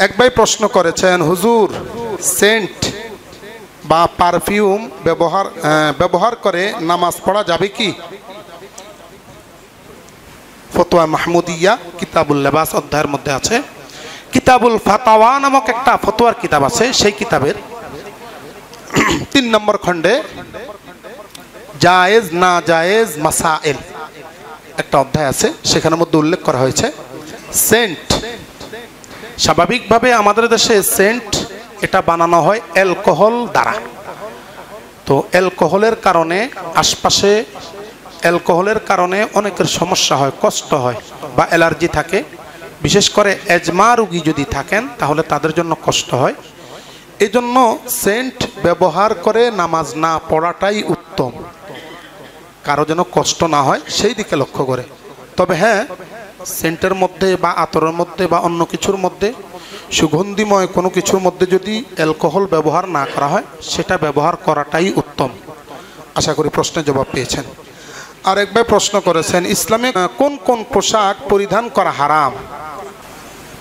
এক ভাই প্রশ্ন করেছেন, হুজুর সেন্ট বা পারফিউম ব্যবহার করে নামাজ পড়া যাবে কি? ফতোয়া মাহমুদিয়া কিতাবুল লেবাস অধ্যায়ের মধ্যে আছে। কিতাবুল ফাতাওয়া নামক একটা ফতোয়ার কিতাব আছে, সেই কিতাবের 3 নম্বর খণ্ডে জায়েজ না জায়েজ মাসাইল একটা অধ্যায় আছে, সেখানের মধ্যে উল্লেখ করা হয়েছে সেন্ট স্বাভাবিকভাবে আমাদের দেশে সেন্ট এটা বানানো হয় অ্যালকোহল দ্বারা। তো অ্যালকোহলের কারণে আশপাশে অ্যালকোহলের কারণে অনেকের সমস্যা হয়, কষ্ট হয় বা অ্যালার্জি থাকে। বিশেষ করে এজমা রোগী যদি থাকেন তাহলে তাদের জন্য কষ্ট হয়। এই জন্য সেন্ট ব্যবহার করে নামাজ না পড়াটাই উত্তম, কারো যেন কষ্ট না হয় সেই দিকে লক্ষ্য করে। তবে হ্যাঁ, সেন্টের মধ্যে বা আতরের মধ্যে বা অন্য কিছুর মধ্যে সুগন্ধিময় কোনো কিছুর মধ্যে যদি অ্যালকোহল ব্যবহার না করা হয় সেটা ব্যবহার করাটাই উত্তম। আশা করি প্রশ্নের জবাব পেয়েছেন। আর একবার প্রশ্ন করেছেন, ইসলামে কোন কোন পোশাক পরিধান করা হারাম?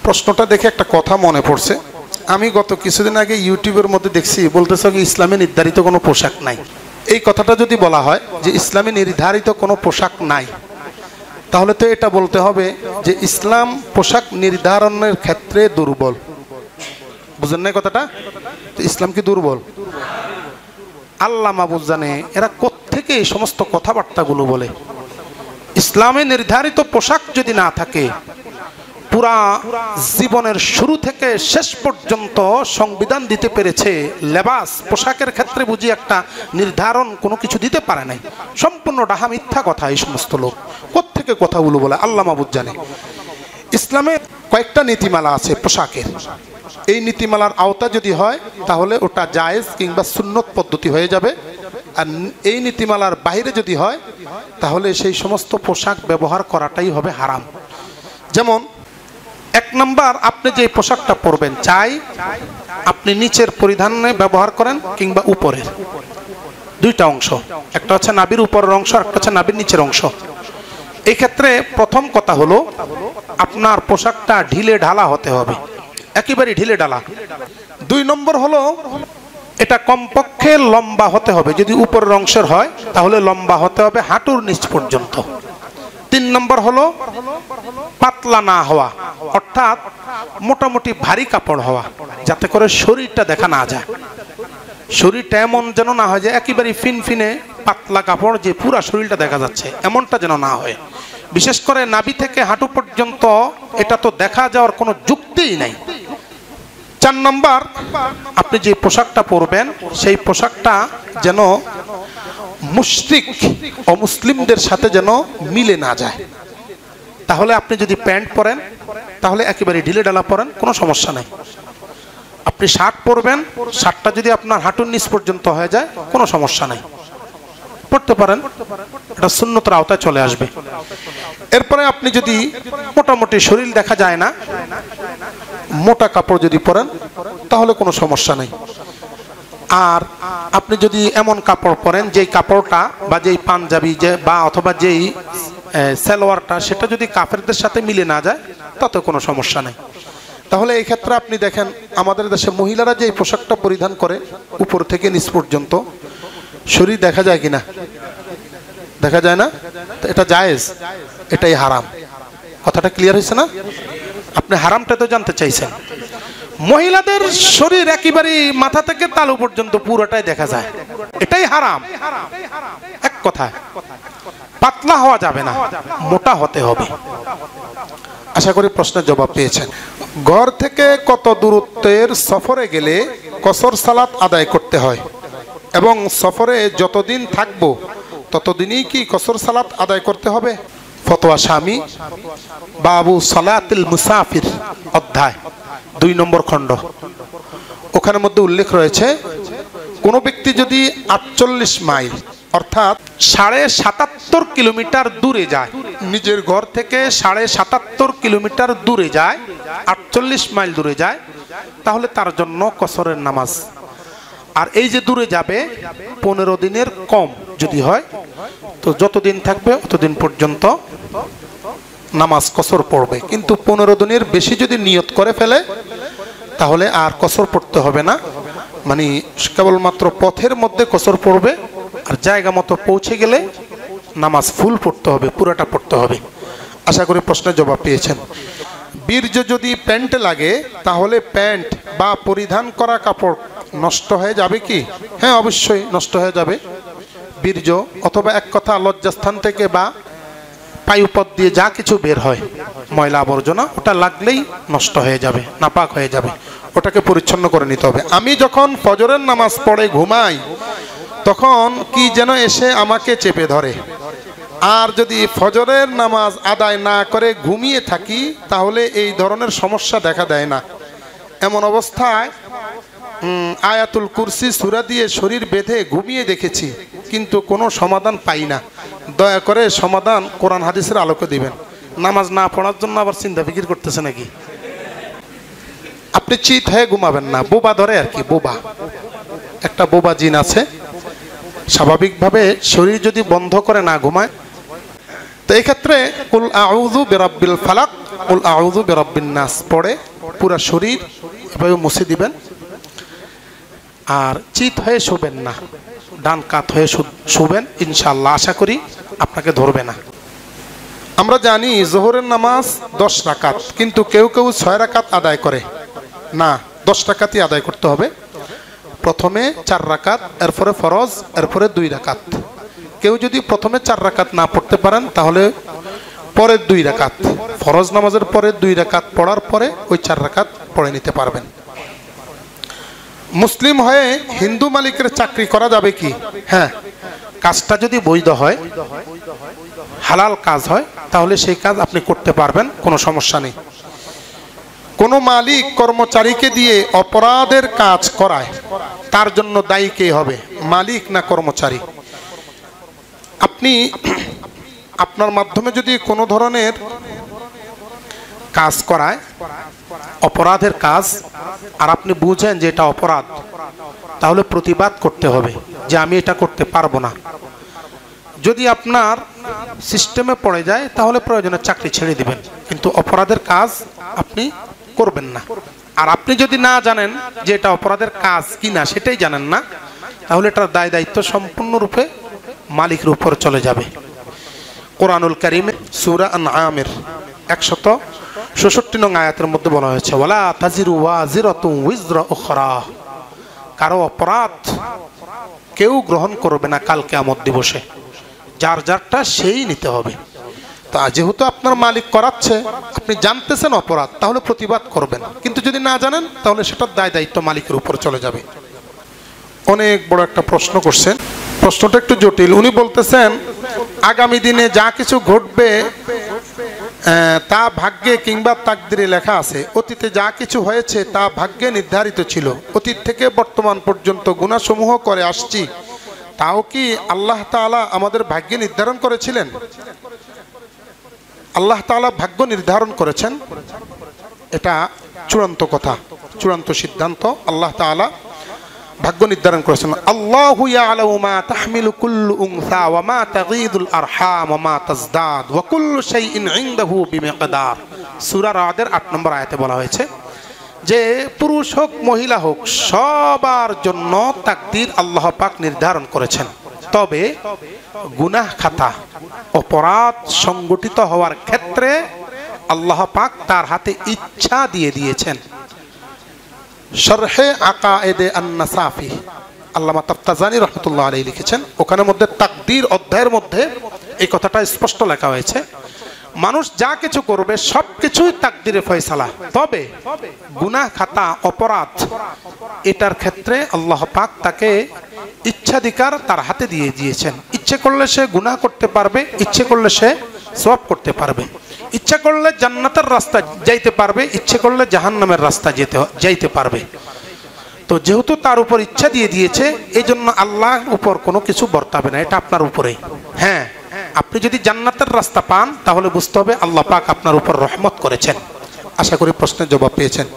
প্রশ্নটা দেখে একটা কথা মনে পড়ছে। আমি গত কিছুদিন আগে ইউটিউবের মধ্যে দেখছি, বলতেছে কি ইসলামে নির্ধারিত কোনো পোশাক নাই। এই কথাটা যদি বলা হয় যে ইসলামে নির্ধারিত কোনো পোশাক নাই, তাহলে তো এটা বলতে হবে যে ইসলাম পোশাক নির্ধারণের ক্ষেত্রে দুর্বল। বুঝেন না কথাটা? ইসলাম কি দুর্বল? আল্লাহ মাবুদ জানে এরা কোত্থেকে এই সমস্ত কথাবার্তাগুলো বলে। ইসলামে নির্ধারিত পোশাক যদি না থাকে, পুরা জীবনের শুরু থেকে শেষ পর্যন্ত সংবিধান দিতে পেরেছে লেবাস পোশাকের ক্ষেত্রে বুঝি একটা নির্ধারণ কোনো কিছু দিতে পারে নাই। সম্পূর্ণ ডাহা মিথ্যা কথা এই সমস্ত লোক। কোত্থেকে কথাগুলো বলে আল্লাহ মাবুদ জানে। ইসলামে কয়েকটা নীতিমালা আছে পোশাকের। এই নীতিমালার আওতা যদি হয় তাহলে ওটা জায়েজ কিংবা সুন্নত পদ্ধতি হয়ে যাবে। আর এই নীতিমালার বাইরে যদি হয় তাহলে সেই সমস্ত পোশাক ব্যবহার করাটাই হবে হারাম। যেমন 1 নম্বর, আপনি যে পোশাকটা পরবেন চাই আপনি নিচের পরিধানে ব্যবহার করেন কিংবা উপরের। 2টা অংশ, একটা হচ্ছে নাভির উপরের অংশ, একটা হচ্ছে নাভির নিচের অংশ। এই ক্ষেত্রে প্রথম কথা হলো আপনার পোশাকটা ঢিলে ঢালা হতে হবে, একেবারে ঢিলে ঢালা। 2 নম্বর হলো এটা কমপক্ষে লম্বা হতে হবে। যদি উপরের অংশের হয় তাহলে লম্বা হতে হবে হাঁটুর নিচ পর্যন্ত। 3 নম্বর হলো পাতলা না হওয়া, অর্থাৎ মোটামুটি ভারী কাপড় হওয়া, যাতে করে শরীরটা দেখা না যায়। শরীরটা এমন যেন না হয় যে একেবারে ফিনফিনে পাতলা কাপড় যে পুরা শরীরটা দেখা যাচ্ছে, এমনটা যেন না হয়। বিশেষ করে নাভি থেকে হাঁটু পর্যন্ত এটা তো দেখা যাওয়ার কোনো যুক্তিই নাই। 4 নম্বর, আপনি যে পোশাকটা পরবেন সেই পোশাকটা যেন মুশরিক অমুসলিমদের সাথে যেন মিলে না যায়। তাহলে আপনি যদি প্যান্ট পরেন তাহলে একেবারে ঢিলে ঢালা পরেন, কোনো সমস্যা নাই। আপনি শার্ট পরবেন, শার্টটা যদি আপনার হাঁটুর নিচ পর্যন্ত হয়ে যায় কোনো সমস্যা নাই, পড়তে পারেন, এটা সুন্নতের আওতায় চলে আসবে। এরপরে আপনি যদি মোটামুটি শরীর দেখা যায় না, মোটা কাপড় যদি পরেন তাহলে কোনো সমস্যা নেই। আর আপনি যদি এমন কাপড় পরেন যেই কাপড়টা বা যেই পাঞ্জাবি যে বা অথবা যেই সালোয়ারটা সেটা যদি কাফেরদের সাথে মিলে না যায় তাতে কোনো সমস্যা নেই। তাহলে এই ক্ষেত্রে আপনি দেখেন আমাদের দেশে মহিলারা যে পোশাকটা পরিধান করে উপর থেকে নিচ পর্যন্ত শরীর দেখা যায় কিনা? দেখা যায় না। এটা জায়েজ, এটাই হারাম। কথাটা ক্লিয়ার হয়েছে না? আপনি হারামটা তো জানতে চাইছেন। মহিলাদের শরীর একেবারে মাথা থেকে তালু পর্যন্ত পুরোটাই দেখা যায়, এটাই হারাম। এক কথায় পাতলা হওয়া যাবে না, মোটা হতে হবে। আশা করি প্রশ্নের জবাব পেয়েছেন। ঘর থেকে কত দূরত্বের সফরে গেলে কসর সালাত আদায় করতে হয় এবং সফরে যতদিন থাকবো ততদিনই কি কসর সালাত আদায় করতে হবে? ফতোয়া শামী বাবু সালাতুল মুসাফির অধ্যায় 2 নম্বর খণ্ড, ওখানের মধ্যে উল্লেখ রয়েছে কোন ব্যক্তি যদি 48 মাইল অর্থাৎ 77.5 কিলোমিটার দূরে যায়, নিজের ঘর থেকে 77.5 কিলোমিটার দূরে যায়, 48 মাইল দূরে যায়, তাহলে তার জন্য কসরের নামাজ। আর এই যে দূরে যাবে 15 দিনের কম যদি হয় তো যতদিন থাকবে ততদিন পর্যন্ত নামাজ কসর পড়বে। কিন্তু 15 দিনের বেশি যদি নিয়ত করে ফেলে তাহলে আর কসর পড়তে হবে না, মানে কেবলমাত্র পথের মধ্যে কসর পড়বে, আর জায়গা মতো পৌঁছে গেলে নামাজ ফুল পড়তে হবে, পুরাটা পড়তে হবে। আশা করি প্রশ্নের জবাব পেয়েছেন। বীর্য যদি প্যান্টে লাগে তাহলে প্যান্ট বা পরিধান করা কাপড় নষ্ট হয়ে যাবে কি? হ্যাঁ, অবশ্যই নষ্ট হয়ে যাবে। বীর্য অথবা এক কথা লজ্জাস্থান থেকে বা পায়ুপথ দিয়ে যা কিছু বের হয় ময়লা আবর্জনা, ওটা লাগলেই নষ্ট হয়ে যাবে, নাপাক হয়ে যাবে, ওটাকে পরিচ্ছন্ন করে নিতে হবে। আমি যখন ফজরের নামাজ পড়ে ঘুমাই তখন কি যেন এসে আমাকে চেপে ধরে, আর যদি ফজরের নামাজ আদায় না করে ঘুমিয়ে থাকি তাহলে এই ধরনের সমস্যা দেখা দেয় না। এমন অবস্থায় আয়াতুল কুরসি সূরা দিয়ে শরীর বেঁধে ঘুমিয়ে দেখেছি, কিন্তু কোনো সমাধান পাই না। দয়া করে সমাধান কোরআন হাদিসের আলোকে দিবেন। নামাজ না পড়ার জন্য আবার চিন্তা ফিকির করতেছে নাকি? আপনি চিত হয়ে ঘুমাবেন না, বোবা ধরে আর কি, বোবা একটা বোবা জিন আছে। স্বাভাবিকভাবে শরীর যদি বন্ধ করে না ঘুমায়, তো এই ক্ষেত্রে কুল আউযু বিরাব্বিল ফালাক, কুল আউযু বিরাব্বিন নাস পড়ে পুরো শরীর এভাবে মুছে দিবেন। আর চিত হয়ে শুবেন না, ডান কাত হয়ে শুবেন, ইনশাআল্লাহ আশা করি আপনাকে ধরবে না। আমরা জানি জোহরের নামাজ 10 রাকাত, কিন্তু কেউ কেউ 6 রাকাত আদায় করে না, 10 রাকাতই আদায় করতে হবে। প্রথমে 4 রাকাত, এরপরে ফরজ, এরপরে 2 রাকাত। কেউ যদি প্রথমে 4 রাকাত না পড়তে পারেন তাহলে পরের 2 রাকাত, ফরজ নামাজের পরে 2 রাকাত পড়ার পরে ওই 4 রাকাত পড়ে নিতে পারবেন। মুসলিম হয়ে হিন্দু মালিকের চাকরি করা যাবে কি? হ্যাঁ, কাজটা যদি বৈধ হয়, হালাল কাজ হয়, তাহলে সেই কাজ আপনি করতে পারবেন, কোনো সমস্যা নেই। কোনো মালিক কর্মচারীকে দিয়ে অপরাধের কাজ করায়, তার জন্য দায়ী কে হবে, মালিক না কর্মচারী? আপনি আপনার মাধ্যমে যদি কোনো ধরনের কাজ করায়, অপরাধের কাজ, আর আপনি বুঝেন যে এটা অপরাধ, তাহলে প্রতিবাদ করতে হবে যে আমি এটা করতে পারবো না। যদি আপনার সিস্টেমে পড়ে যায় তাহলে প্রয়োজনে চাকরি ছেড়ে দিবেন, কিন্তু অপরাধের কাজ আপনি করবেন না। আর আপনি যদি না জানেন যে এটা অপরাধের কাজ কিনা, সেটাই জানেন না, তাহলে এটার দায় দায়িত্ব সম্পূর্ণরূপে মালিকের উপর চলে যাবে। কোরআনুল কারীমে সূরা আনআমের 166 নং আয়াতের মধ্যে বলা হয়েছে, ওয়ালা তাজিরু ওয়াজিরাতুন উযরা উখরা, কারো অপরাধ কেউ গ্রহণ করবে না কাল কিয়ামত দিবসে, যার যারটা সেই নিতে হবে। তা যেহেতু আপনার মালিক করাচ্ছে, আপনি জানতেছেন অপরাধ, তাহলে প্রতিবাদ করবেন, কিন্তু যদি না জানেন তাহলে সেটার দায় দায়িত্ব মালিকের উপর চলে যাবে। অনেক বড় একটা প্রশ্ন করছেন, প্রশ্নটা একটু জটিল। উনি বলতেছেন আগামী দিনে যা কিছু ঘটবে তা ভাগ্যে কিংবা তাকদিরে লেখা আছে। অতীতে যা কিছু হয়েছে তা ভাগ্যে নির্ধারিত ছিল। অতীত থেকে বর্তমান পর্যন্ত গুনাহসমূহ করে আসছি, তাও কি আল্লাহ তাআলা আমাদের ভাগ্যে নির্ধারণ করেছিলেন? আল্লাহ তাআলা ভাগ্য নির্ধারণ করেছেন, এটা চূড়ান্ত কথা, চূড়ান্ত সিদ্ধান্ত। আল্লাহ তাআলা ভাগ্য নির্ধারণ করেছেন। আল্লাহু ইয়ালামু মা তাহমিলু কুল্লু উনসা ওয়া মা তাগীদুল আরহাম ওয়া মা তাজদাদ ওয়া কুল্লু শাইইন ইনদাহু বিমিকদার। সূরা রাদের 8 নম্বর আয়াতে বলা হয়েছে যে পুরুষ হোক মহিলা হোক সবার জন্য তাকদীর আল্লাহ পাক নির্ধারণ করেছেন। তবে গুনাহ খাতা, অপরাধ সংগঠিত হওয়ার ক্ষেত্রে আল্লাহ পাক তার হাতে ইচ্ছা দিয়ে দিয়েছেন। শরহে আকায়েদে আন-নাসাফি আল্লামা তাফতাজানি রাহমাতুল্লাহ আলাইহি লিখেছেন, ওখানের মধ্যে তাকদীর অধ্যায়ের মধ্যে এই কথাটা স্পষ্ট লেখা হয়েছে, মানুষ যা কিছু করবে সব কিছুই তাকদীরে ফয়সালা। তবে গুনাহ খাতা, অপরাধ, এটার ক্ষেত্রে আল্লাহ পাক তাকে ইচ্ছাধিকার তার হাতে দিয়ে দিয়েছেন। ইচ্ছে করলে সে গুনাহ করতে পারবে, ইচ্ছে করলে সে সওয়াব করতে পারবে, ইচ্ছা করলে জান্নাতের রাস্তা যাইতে পারবে, ইচ্ছে করলে জাহান্নামের রাস্তা যাইতে পারবে। তো যেহেতু তার উপর ইচ্ছা দিয়ে দিয়েছে, এই জন্য আল্লাহর উপর কোনো কিছু বর্তাবে না, এটা আপনার উপরেই। হ্যাঁ, আপনি যদি জান্নাতের রাস্তা পান তাহলে বুঝতে হবে আল্লাহ পাক আপনার উপর রহমত করেছেন। আশা করি প্রশ্নের জবাব পেয়েছেন।